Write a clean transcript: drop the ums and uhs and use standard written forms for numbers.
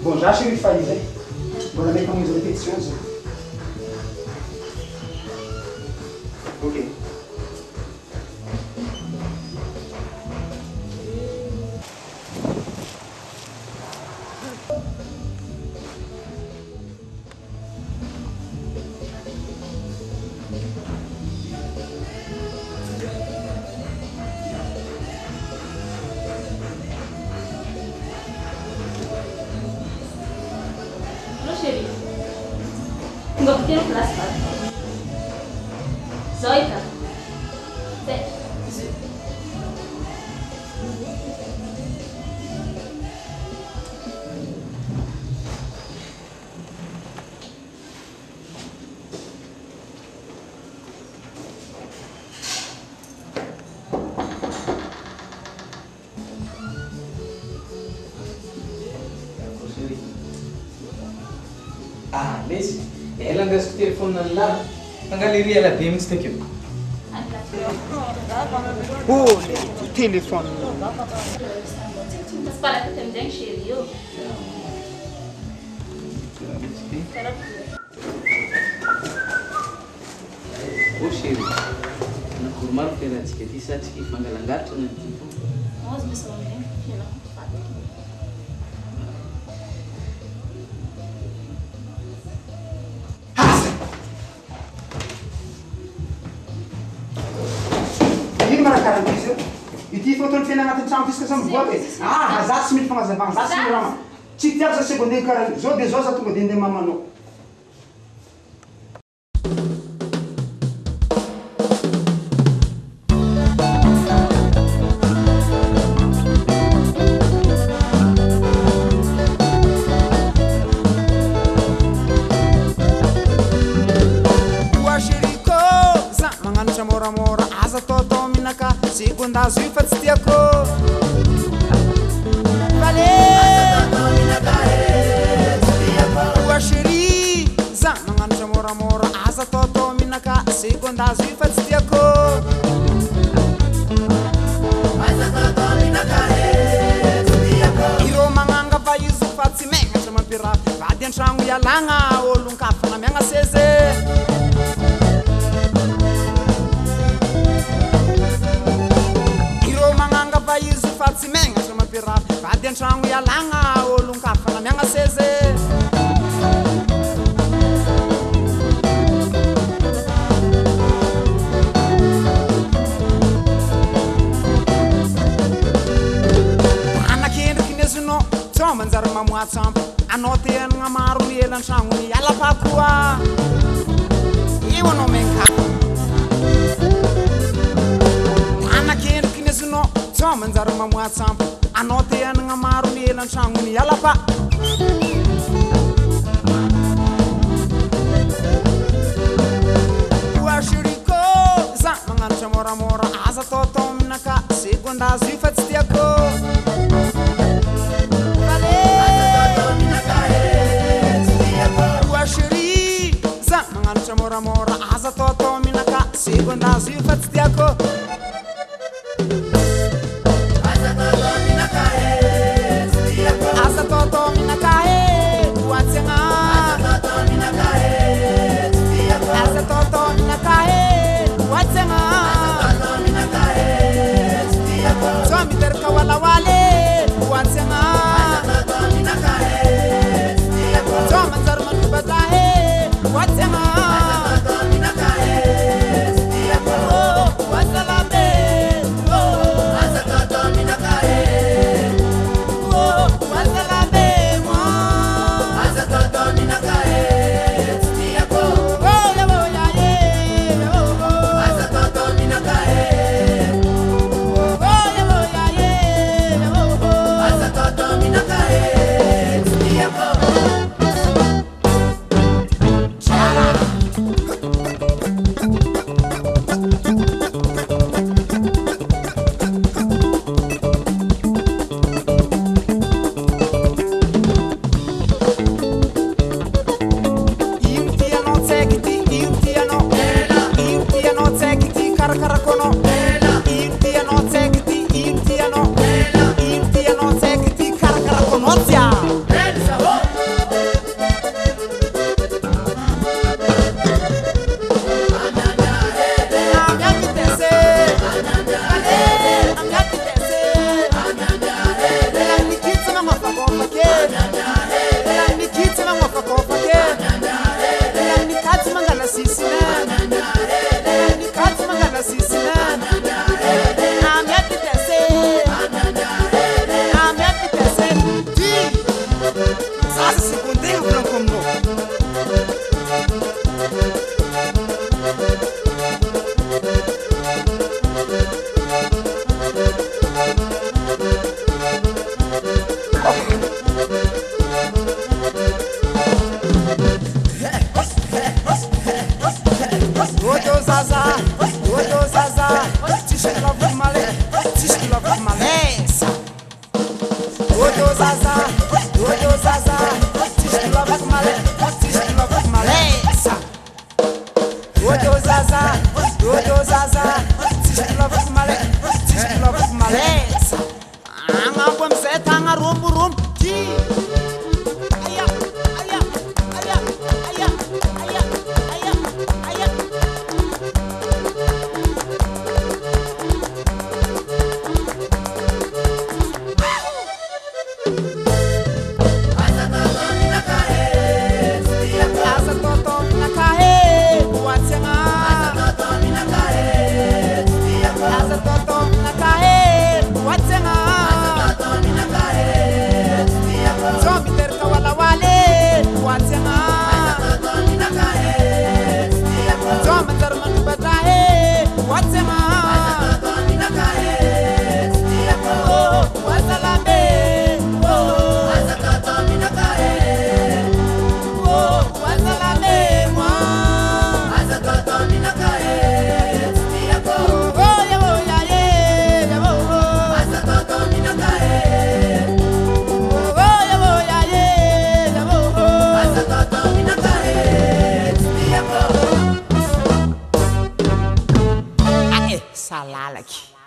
Bom, já cheguei de fazer, hein? Agora também estamos em repetições. Ok. Nggak punya kelas kan? Zoika, Ah, Messi. Ela anda com o telefone lá. A galeria ela tem muito aqui. O telefone. Mas para que tem gente cheio. O cheiro. Na curmal que era que disse que fangalangato né. Nós me somos bem, não. Ity fotoany fiainagnatin'ny trano ty ska miboaka e. Ah, za tsy mety fagnazavagna, za tsy mirama. Tsy tiako za sego andeha karaha zao dia zao za tonga dia andeha mamanao. Moramora aza toto minaka secondazo io fa tsy tiako vale oa chéri za magnanotra moramora aza toto minaka secondazo io fa tsy tiako iro magnanga fa izy fa tsy megnatra mampira vady an-tragno ialagna olon-kafana miagna seze izy fa tsy megnatra mampira vady an-tragno ialagna olon-kafana miagna seze anakendriky nezinao tsao manjary mamoatsampo anao te anagna maro miela an-tragno ny alapa koa io anao menkafa anakendriky nezinao tsao manjary mamoatsampo anao te anagna maro ny ela an-tragno ny alapa oa chéri-ko za magnanotra moramora aza toto aminaka secondazo io fa tsy tiako oa chéri za magnanotra moramora aza toto aminaka secondazo io fa tsy tiako asa toto minakae kuatsena asa toto minakae kuatsena so miterka wala wale kuatsena so manzar manubatae kuatsena oh wasala ke ni kitsi na ngofa kofa ke ni katsi mangala sisina ni katsi mangala sisina Sasa sekundinho branco como Odo zaza, tish love male, malesa. Odo zaza, tish love male, malesa. Odo zaza, tish love malesa. Anga bom set anga rum ti. Aya. Salala aqui.